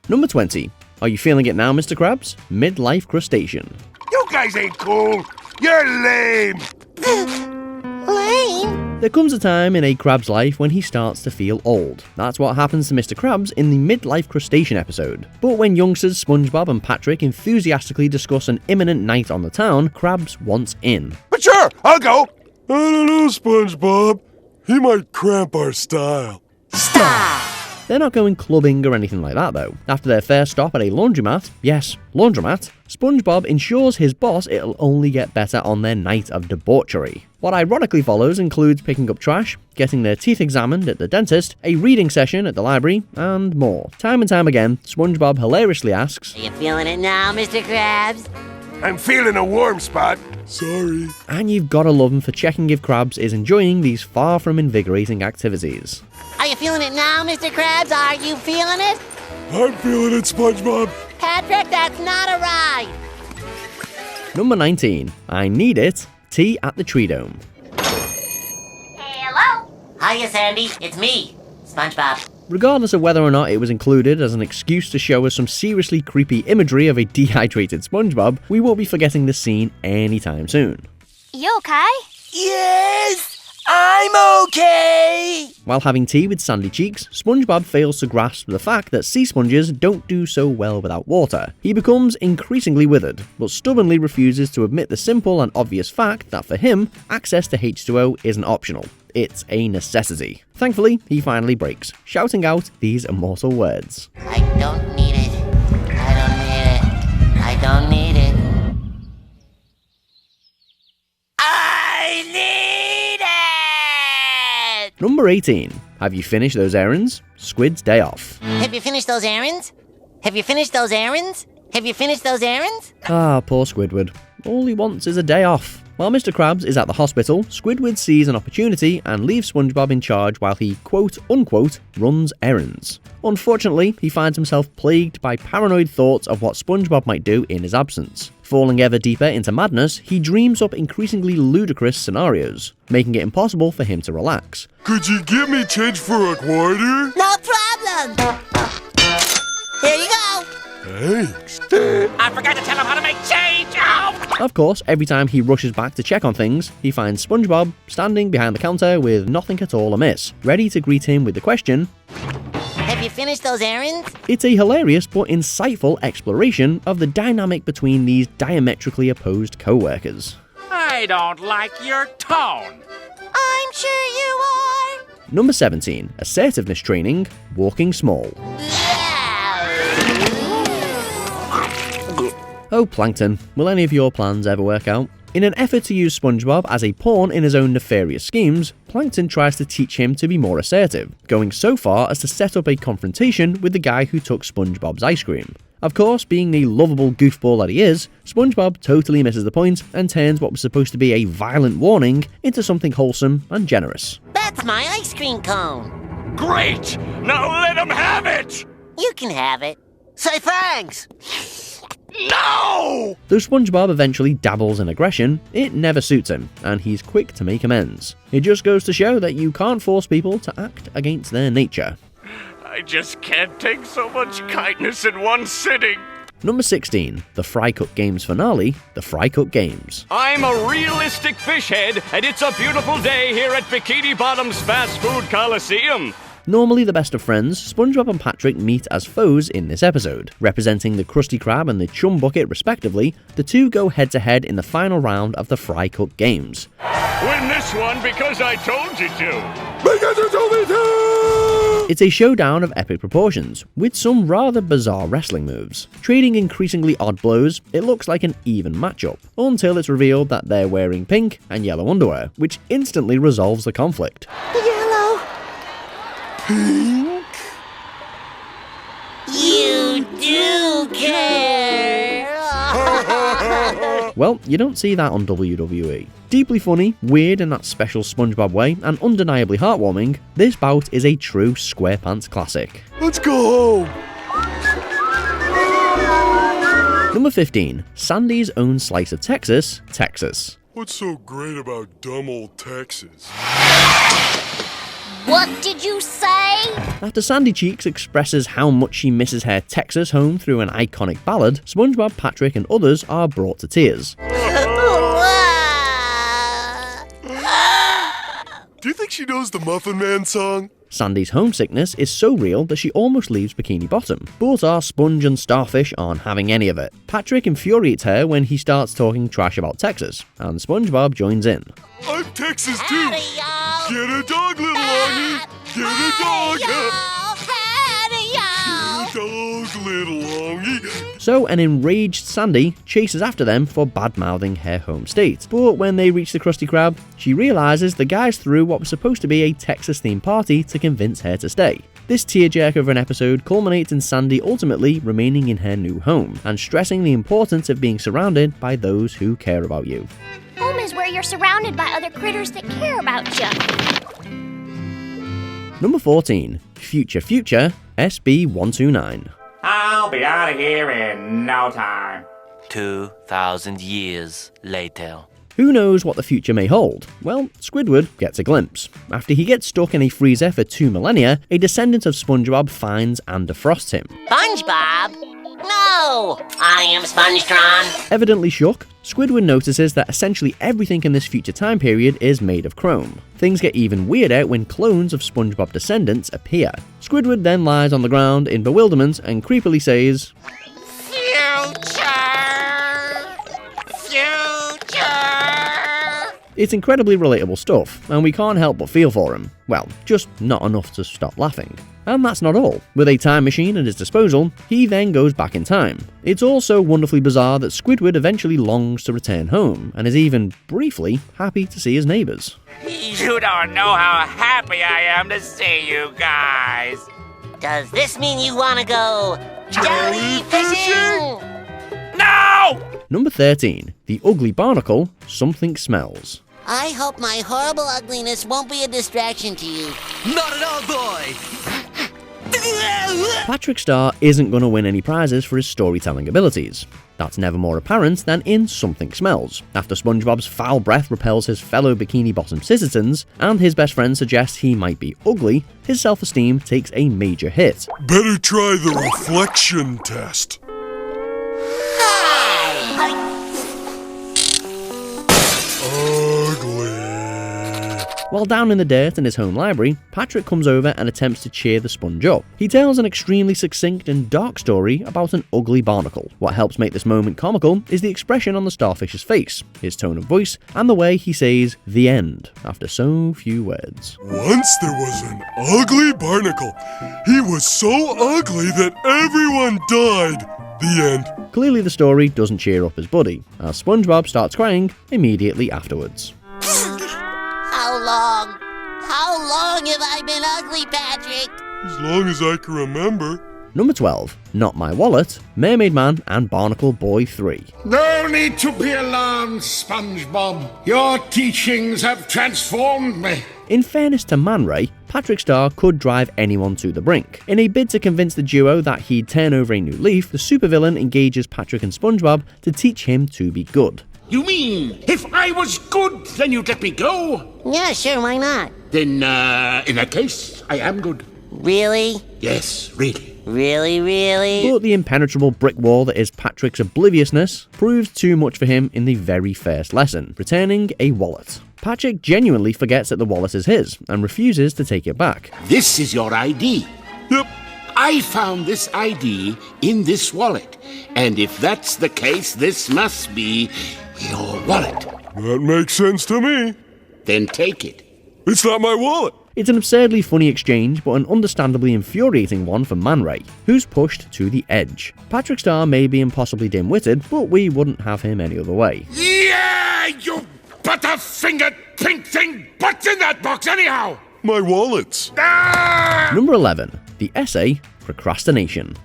Number 20. Are you feeling it now, Mr. Krabs? Midlife crustacean. You guys ain't cool. You're lame. Lame? There comes a time in a crab's life when he starts to feel old. That's what happens to Mr. Krabs in the Midlife Crustacean episode. But when youngsters Spongebob and Patrick enthusiastically discuss an imminent night on the town, Krabs wants in. But sure, I'll go. I don't know, SpongeBob. He might cramp our style. Stop! They're not going clubbing or anything like that though. After their first stop at a laundromat, yes, laundromat, SpongeBob ensures his boss it'll only get better on their night of debauchery. What ironically follows includes picking up trash, getting their teeth examined at the dentist, a reading session at the library, and more. Time and time again, SpongeBob hilariously asks, Are you feeling it now, Mr. Krabs? I'm feeling a warm spot. Sorry. and you've gotta love him for checking if Krabs is enjoying these far from invigorating activities. Are you feeling it now, Mr. Krabs? Are you feeling it? I'm feeling it, SpongeBob. Patrick, that's not a ride. Number 19. I need it. Tea at the Tree Dome. Hello? Hiya, Sandy. It's me, SpongeBob. Regardless of whether or not it was included as an excuse to show us some seriously creepy imagery of a dehydrated SpongeBob, we won't be forgetting this scene anytime soon. You okay? Yes, I'm okay. While having tea with sandy cheeks, SpongeBob fails to grasp the fact that sea sponges don't do so well without water. He becomes increasingly withered, but stubbornly refuses to admit the simple and obvious fact that for him, access to H2O isn't optional. It's a necessity. Thankfully, he finally breaks, shouting out these immortal words. I don't need it. I don't need it. I don't need it. I need it. Number 18. Have you finished those errands? Squid's day off. Have you finished those errands? Have you finished those errands? Have you finished those errands? Ah, poor Squidward. All he wants is a day off. While Mr. Krabs is at the hospital, Squidward sees an opportunity and leaves SpongeBob in charge while he quote-unquote runs errands. Unfortunately, he finds himself plagued by paranoid thoughts of what SpongeBob might do in his absence. Falling ever deeper into madness, he dreams up increasingly ludicrous scenarios, making it impossible for him to relax. Could you give me change for a quarter? No problem. Here you go. Thanks. I forgot to tell him how to make change. Oh. Of course, every time he rushes back to check on things, he finds SpongeBob standing behind the counter with nothing at all amiss, ready to greet him with the question, Have you finished those errands? It's a hilarious but insightful exploration of the dynamic between these diametrically opposed co-workers. I don't like your tone. I'm sure you are. Number 17. Assertiveness training, walking small. Oh, Plankton, will any of your plans ever work out? In an effort to use SpongeBob as a pawn in his own nefarious schemes, Plankton tries to teach him to be more assertive, going so far as to set up a confrontation with the guy who took SpongeBob's ice cream. Of course, being the lovable goofball that he is, SpongeBob totally misses the point and turns what was supposed to be a violent warning into something wholesome and generous. That's my ice cream cone. Great. Now let him have it. You can have it. Say thanks. No! Though SpongeBob eventually dabbles in aggression, it never suits him, and he's quick to make amends. It just goes to show that you can't force people to act against their nature. I just can't take so much kindness in one sitting. Number 16. The Fry Cook Games finale, The Fry Cook Games. I'm a realistic fish head, and it's a beautiful day here at Bikini Bottom's Fast Food Coliseum. Normally the best of friends, SpongeBob and Patrick meet as foes in this episode. Representing the Krusty Krab and the Chum Bucket respectively, the two go head-to-head in the final round of the Fry Cook Games. Win this one because I told you to. Because you told me to! It's a showdown of epic proportions, with some rather bizarre wrestling moves. Trading increasingly odd blows, it looks like an even matchup, until it's revealed that they're wearing pink and yellow underwear, which instantly resolves the conflict. Yellow. Pink? You do care. Well, you don't see that on WWE. Deeply funny, weird in that special SpongeBob way, and undeniably heartwarming, this bout is a true SquarePants classic. Let's go home. Number 15. Sandy's own slice of Texas, Texas. What's so great about dumb old Texas? What did you say? After Sandy Cheeks expresses how much she misses her Texas home through an iconic ballad, SpongeBob, Patrick, and others are brought to tears. Do you think she knows the Muffin Man song? Sandy's homesickness is so real that she almost leaves Bikini Bottom, but our Sponge and Starfish aren't having any of it. Patrick infuriates her when he starts talking trash about Texas, and SpongeBob joins in. I'm Texas too! Howdy, y'all. Get a dog, little Longy! Get a dog! Howdy, y'all. Get a dog, little Longy! So an enraged Sandy chases after them for bad-mouthing her home state. But when they reach the Krusty Krab, she realises the guys threw what was supposed to be a Texas-themed party to convince her to stay. This tearjerker of an episode culminates in Sandy ultimately remaining in her new home, and stressing the importance of being surrounded by those who care about you. Home is where you're surrounded by other critters that care about you. Number 14. Future SB129. I'll be out of here in no time. 2,000 years later. Who knows what the future may hold? Well, Squidward gets a glimpse. After he gets stuck in a freezer for 2 millennia, a descendant of SpongeBob finds and defrosts him. SpongeBob? No! I am Spongetron. Evidently shook, Squidward notices that essentially everything in this future time period is made of chrome. Things get even weirder when clones of SpongeBob descendants appear. Squidward then lies on the ground in bewilderment and creepily says, It's incredibly relatable stuff, and we can't help but feel for him. Well, just not enough to stop laughing. And that's not all. With a time machine at his disposal, he then goes back in time. It's also wonderfully bizarre that Squidward eventually longs to return home, and is even briefly happy to see his neighbours. You don't know how happy I am to see you guys. Does this mean you want to go jellyfishing? No! Number 13. The Ugly Barnacle, Something Smells. I hope my horrible ugliness won't be a distraction to you. Not at all, boy! Patrick Star isn't going to win any prizes for his storytelling abilities. That's never more apparent than in Something Smells. After SpongeBob's foul breath repels his fellow Bikini Bottom citizens, and his best friend suggests he might be ugly, his self-esteem takes a major hit. Better try the reflection test. Ugly. While down in the dirt in his home library, Patrick comes over and attempts to cheer the sponge up. He tells an extremely succinct and dark story about an ugly barnacle. What helps make this moment comical is the expression on the starfish's face, his tone of voice, and the way he says "the end" after so few words. Once there was an ugly barnacle. He was so ugly that everyone died. The end. Clearly the story doesn't cheer up his buddy, as SpongeBob starts crying immediately afterwards. How long have I been ugly, Patrick? As long as I can remember. Number 12. Not My Wallet, Mermaid Man and Barnacle Boy 3. No need to be alarmed, SpongeBob. Your teachings have transformed me. In fairness to Man Ray, Patrick Star could drive anyone to the brink. In a bid to convince the duo that he'd turn over a new leaf, the supervillain engages Patrick and SpongeBob to teach him to be good. You mean, if I was good, then you'd let me go? Yeah, sure, why not? Then, in that case, I am good. Really? Yes, really. Really? But the impenetrable brick wall that is Patrick's obliviousness proves too much for him in the very first lesson, returning a wallet. Patrick genuinely forgets that the wallet is his, and refuses to take it back. This is your ID. Yep. I found this ID in this wallet. And if that's the case, this must be your wallet. That makes sense to me. Then take it. It's not my wallet. It's an absurdly funny exchange, but an understandably infuriating one for Man Ray, who's pushed to the edge. Patrick Star may be impossibly dim-witted, but we wouldn't have him any other way. Yeah, you butterfingered pink thing! What's in that box anyhow? My wallets. Ah! Number 11. The essay, Procrastination.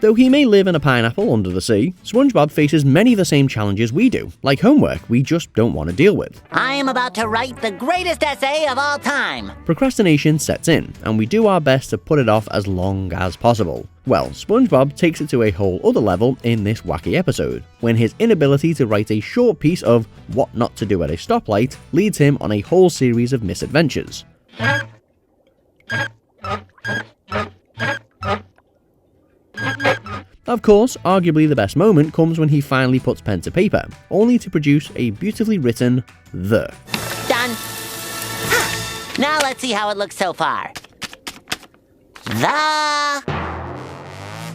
Though he may live in a pineapple under the sea, SpongeBob faces many of the same challenges we do, like homework we just don't want to deal with. I am about to write the greatest essay of all time. Procrastination sets in, and we do our best to put it off as long as possible. Well, SpongeBob takes it to a whole other level in this wacky episode, when his inability to write a short piece of what not to do at a stoplight leads him on a whole series of misadventures. Of course, arguably the best moment comes when he finally puts pen to paper, only to produce a beautifully written "the." Done. Now let's see how it looks so far.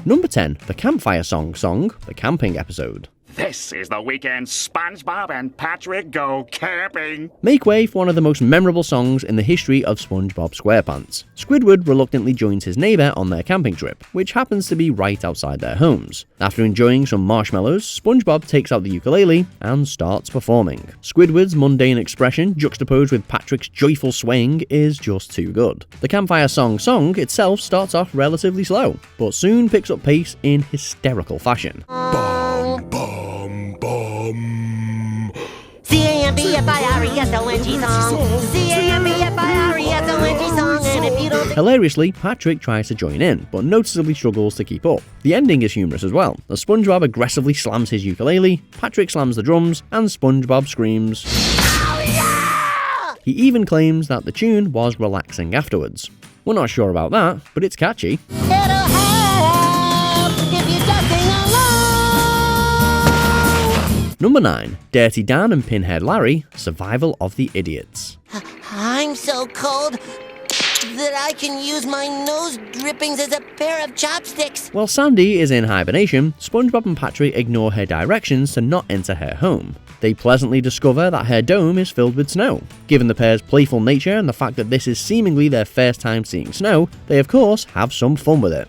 Number 10, the Campfire Song Song, the camping episode. This is the weekend SpongeBob and Patrick go camping. Make way for one of the most memorable songs in the history of SpongeBob SquarePants. Squidward reluctantly joins his neighbour on their camping trip, which happens to be right outside their homes. After enjoying some marshmallows, SpongeBob takes out the ukulele and starts performing. Squidward's mundane expression juxtaposed with Patrick's joyful swaying is just too good. The Campfire Song Song itself starts off relatively slow, but soon picks up pace in hysterical fashion. C-A-M-B-F-I-R-E-S-O-N-G song. C-A-M-B-F-I-R-E-S-O-N-G song. And if you don't... Hilariously, Patrick tries to join in, but noticeably struggles to keep up. The ending is humorous as well, as SpongeBob aggressively slams his ukulele, Patrick slams the drums, and SpongeBob screams. Oh, yeah! He even claims that the tune was relaxing afterwards. We're not sure about that, but it's catchy. It'll help if you just sing along. Number 9, Dirty Dan and Pinhead Larry, Survival of the Idiots. I'm so cold that I can use my nose drippings as a pair of chopsticks. While Sandy is in hibernation, SpongeBob and Patrick ignore her directions to not enter her home. They pleasantly discover that her dome is filled with snow. Given the pair's playful nature and the fact that this is seemingly their first time seeing snow, they of course have some fun with it.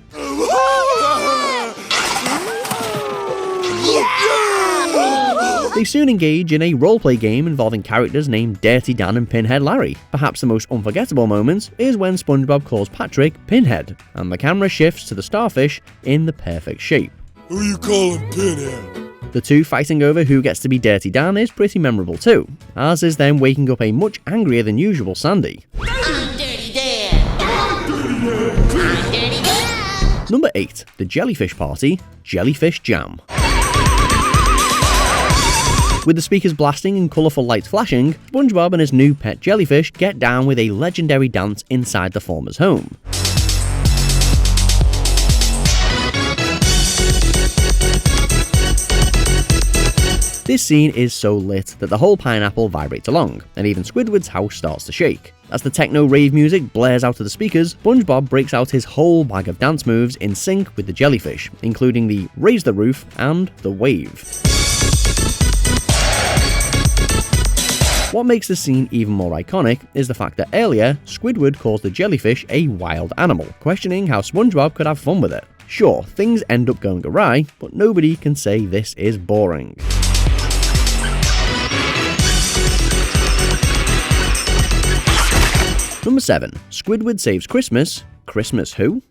They soon engage in a roleplay game involving characters named Dirty Dan and Pinhead Larry. Perhaps the most unforgettable moment is when SpongeBob calls Patrick Pinhead, and the camera shifts to the starfish in the perfect shape. Who you calling Pinhead? The two fighting over who gets to be Dirty Dan is pretty memorable too, as is them waking up a much angrier than usual Sandy. I'm Dirty Dan. I'm Dirty Dan. Number 8, the Jellyfish Party, Jellyfish Jam. With the speakers blasting and colourful lights flashing, SpongeBob and his new pet jellyfish get down with a legendary dance inside the former's home. This scene is so lit that the whole pineapple vibrates along, and even Squidward's house starts to shake. As the techno-rave music blares out of the speakers, SpongeBob breaks out his whole bag of dance moves in sync with the jellyfish, including the raise the roof and the wave. What makes this scene even more iconic is the fact that earlier, Squidward calls the jellyfish a wild animal, questioning how SpongeBob could have fun with it. Sure, things end up going awry, but nobody can say this is boring. Number 7, Squidward saves Christmas. Christmas who?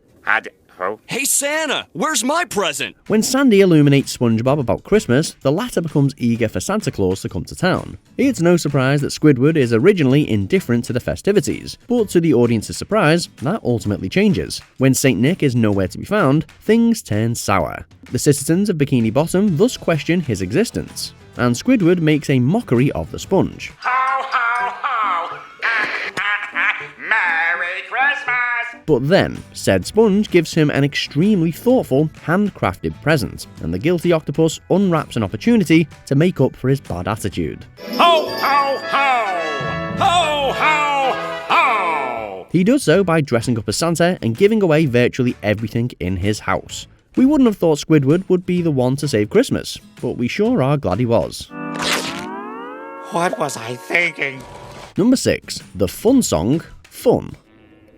Hey Santa, where's my present? When Sandy illuminates SpongeBob about Christmas, the latter becomes eager for Santa Claus to come to town. It's no surprise that Squidward is originally indifferent to the festivities, but to the audience's surprise, that ultimately changes. When St. Nick is nowhere to be found, things turn sour. The citizens of Bikini Bottom thus question his existence, and Squidward makes a mockery of the sponge. Ho, ho, ho! Merry Christmas! But then, said sponge gives him an extremely thoughtful, handcrafted present, and the guilty octopus unwraps an opportunity to make up for his bad attitude. Ho, ho, ho! Ho, ho, ho! He does so by dressing up as Santa and giving away virtually everything in his house. We wouldn't have thought Squidward would be the one to save Christmas, but we sure are glad he was. What was I thinking? Number 6, the fun song, Fun.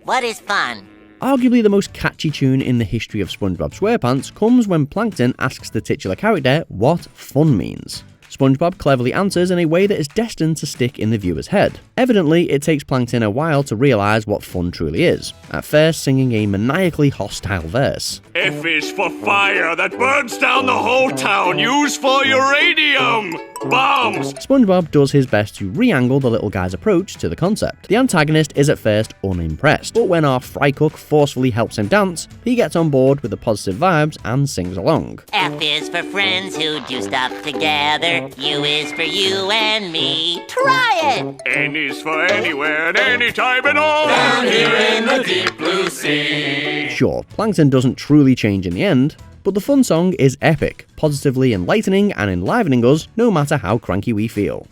What is fun? Arguably the most catchy tune in the history of SpongeBob SquarePants comes when Plankton asks the titular character what fun means. SpongeBob cleverly answers in a way that is destined to stick in the viewer's head. Evidently, it takes Plankton a while to realise what fun truly is, at first singing a maniacally hostile verse. F is for fire that burns down the whole town. Use for uranium bombs. SpongeBob does his best to re-angle the little guy's approach to the concept. The antagonist is at first unimpressed, but when our fry cook forcefully helps him dance, he gets on board with the positive vibes and sings along. F is for friends who do stuff together. U is for you and me. Try it! N is for anywhere and anytime and all. Down here in the deep blue sea. Sure, Plankton doesn't truly change in the end, but the fun song is epic, positively enlightening and enlivening us no matter how cranky we feel.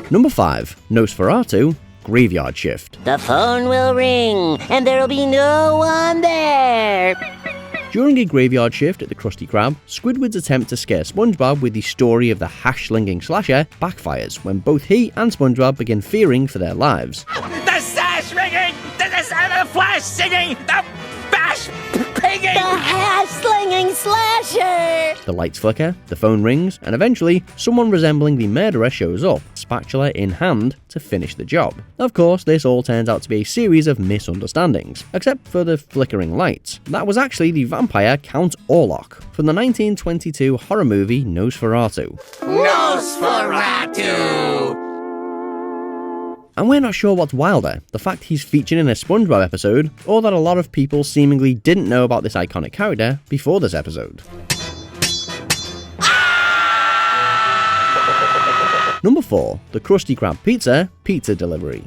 Number 5. Nosferatu, Graveyard Shift. The phone will ring, and there'll be no one there. During a graveyard shift at the Krusty Krab, Squidward's attempt to scare SpongeBob with the story of the hash-slinging slasher backfires when both he and SpongeBob begin fearing for their lives. The sash ringing! The flash singing! The bash pinging! The hash-slinging slasher! The lights flicker, the phone rings, and eventually, someone resembling the murderer shows up, spatula in hand, to finish the job. Of course, this all turns out to be a series of misunderstandings, except for the flickering lights. That was actually the vampire Count Orlok from the 1922 horror movie Nosferatu. Nosferatu! And we're not sure what's wilder, the fact he's featured in a SpongeBob episode, or that a lot of people seemingly didn't know about this iconic character before this episode. Number 4. The Krusty Krab Pizza Pizza Delivery.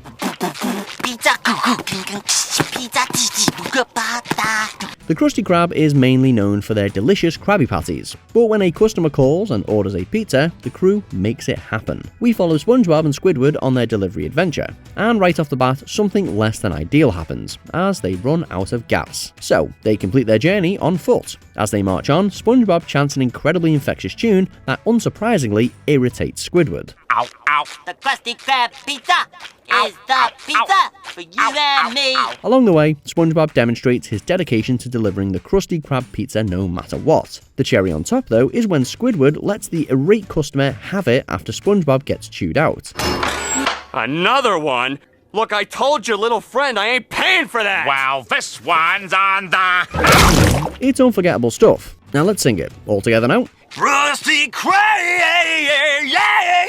The Krusty Krab is mainly known for their delicious Krabby Patties, but when a customer calls and orders a pizza, the crew makes it happen. We follow SpongeBob and Squidward on their delivery adventure, and right off the bat, something less than ideal happens, as they run out of gas. So, they complete their journey on foot. As they march on, SpongeBob chants an incredibly infectious tune that unsurprisingly irritates Squidward. Ow, ow. The Krusty Krab pizza is the pizza for you and me. Along the way, SpongeBob demonstrates his dedication to delivering the Krusty Krab pizza no matter what. The cherry on top, though, is when Squidward lets the irate customer have it after SpongeBob gets chewed out. Another one? Look, I told your little friend I ain't paying for that! Well, this one's on the... It's unforgettable stuff. Now let's sing it. All together now. Krusty Krab, yeah,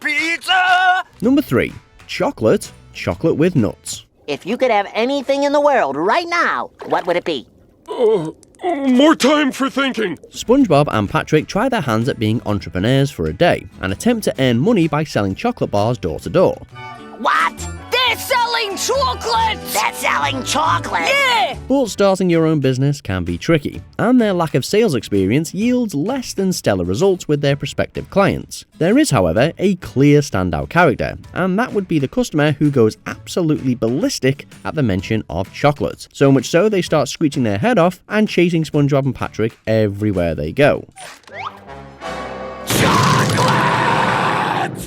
pizza! Number 3. Chocolate. Chocolate with nuts. If you could have anything in the world right now, what would it be? More time for thinking. SpongeBob and Patrick try their hands at being entrepreneurs for a day and attempt to earn money by selling chocolate bars door to door. What? They're selling chocolate! They're selling chocolate! Yeah! But starting your own business can be tricky, and their lack of sales experience yields less than stellar results with their prospective clients. There is, however, a clear standout character, and that would be the customer who goes absolutely ballistic at the mention of chocolate. So much so they start screeching their head off and chasing SpongeBob and Patrick everywhere they go.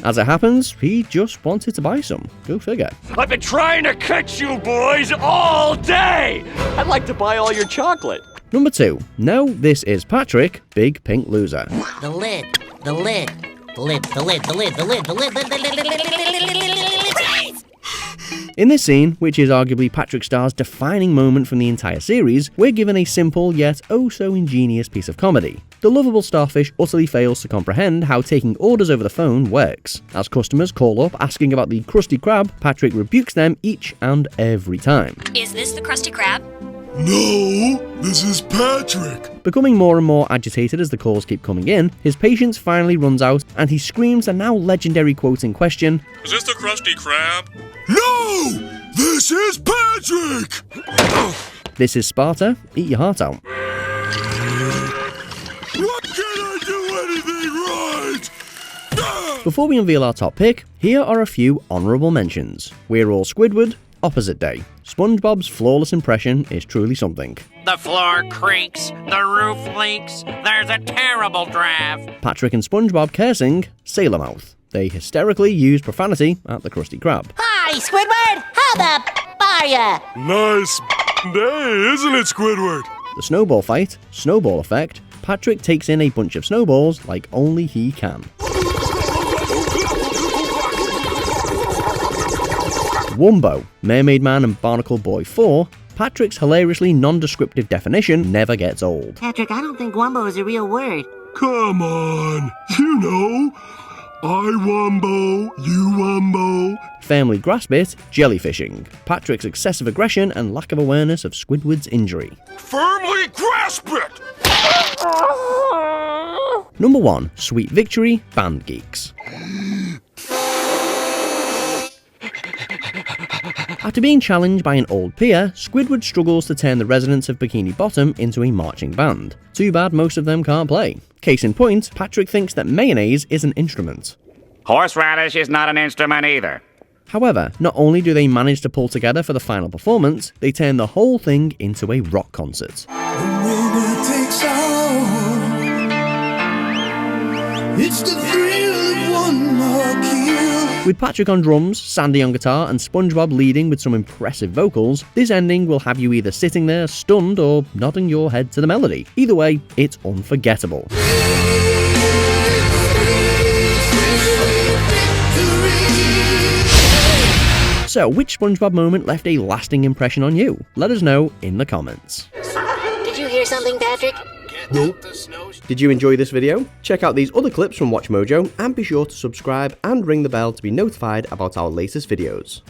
As it happens, he just wanted to buy some. Go figure. I've been trying to catch you boys all day! I'd like to buy all your chocolate. Number 2. No, this is Patrick, Big Pink Loser. The lid, the lid, the lid, the lid, the lid, the lid, the lid, the lid. In this scene, which is arguably Patrick Star's defining moment from the entire series, we're given a simple yet oh so ingenious piece of comedy. The lovable starfish utterly fails to comprehend how taking orders over the phone works. As customers call up asking about the Krusty Krab, Patrick rebukes them each and every time. Is this the Krusty Krab? No, this is Patrick. Becoming more and more agitated as the calls keep coming in, his patience finally runs out and he screams the now legendary quote in question. Is this the Krusty Krab? No! This is Patrick! This is Sparta, eat your heart out. What can I do anything right? Before we unveil our top pick, here are a few honourable mentions. We're all Squidward, opposite day. SpongeBob's flawless impression is truly something. The floor creaks, the roof leaks, there's a terrible draft. Patrick and SpongeBob cursing, sailor mouth. They hysterically use profanity at the Krusty Krab. Hi, Squidward! How the are ya? Nice Hey, isn't it, Squidward? The snowball fight, snowball effect, Patrick takes in a bunch of snowballs like only he can. Wumbo, Mermaid Man and Barnacle Boy 4, Patrick's hilariously non-descriptive definition never gets old. Patrick, I don't think wumbo is a real word. Come on, you know. I wumbo, you wumbo. Firmly grasp it, jellyfishing, Patrick's excessive aggression and lack of awareness of Squidward's injury. Firmly grasp it! Number 1, Sweet Victory, Band Geeks. After being challenged by an old peer, Squidward struggles to turn the residents of Bikini Bottom into a marching band. Too bad most of them can't play. Case in point, Patrick thinks that mayonnaise is an instrument. Horseradish is not an instrument either. However, not only do they manage to pull together for the final performance, they turn the whole thing into a rock concert. It's the thrill of one more kill. With Patrick on drums, Sandy on guitar, and Spongebob leading with some impressive vocals, this ending will have you either sitting there stunned or nodding your head to the melody. Either way, it's unforgettable. So, which SpongeBob moment left a lasting impression on you? Let us know in the comments. Did you hear something, Patrick? Nope. Did you enjoy this video? Check out these other clips from WatchMojo and be sure to subscribe and ring the bell to be notified about our latest videos.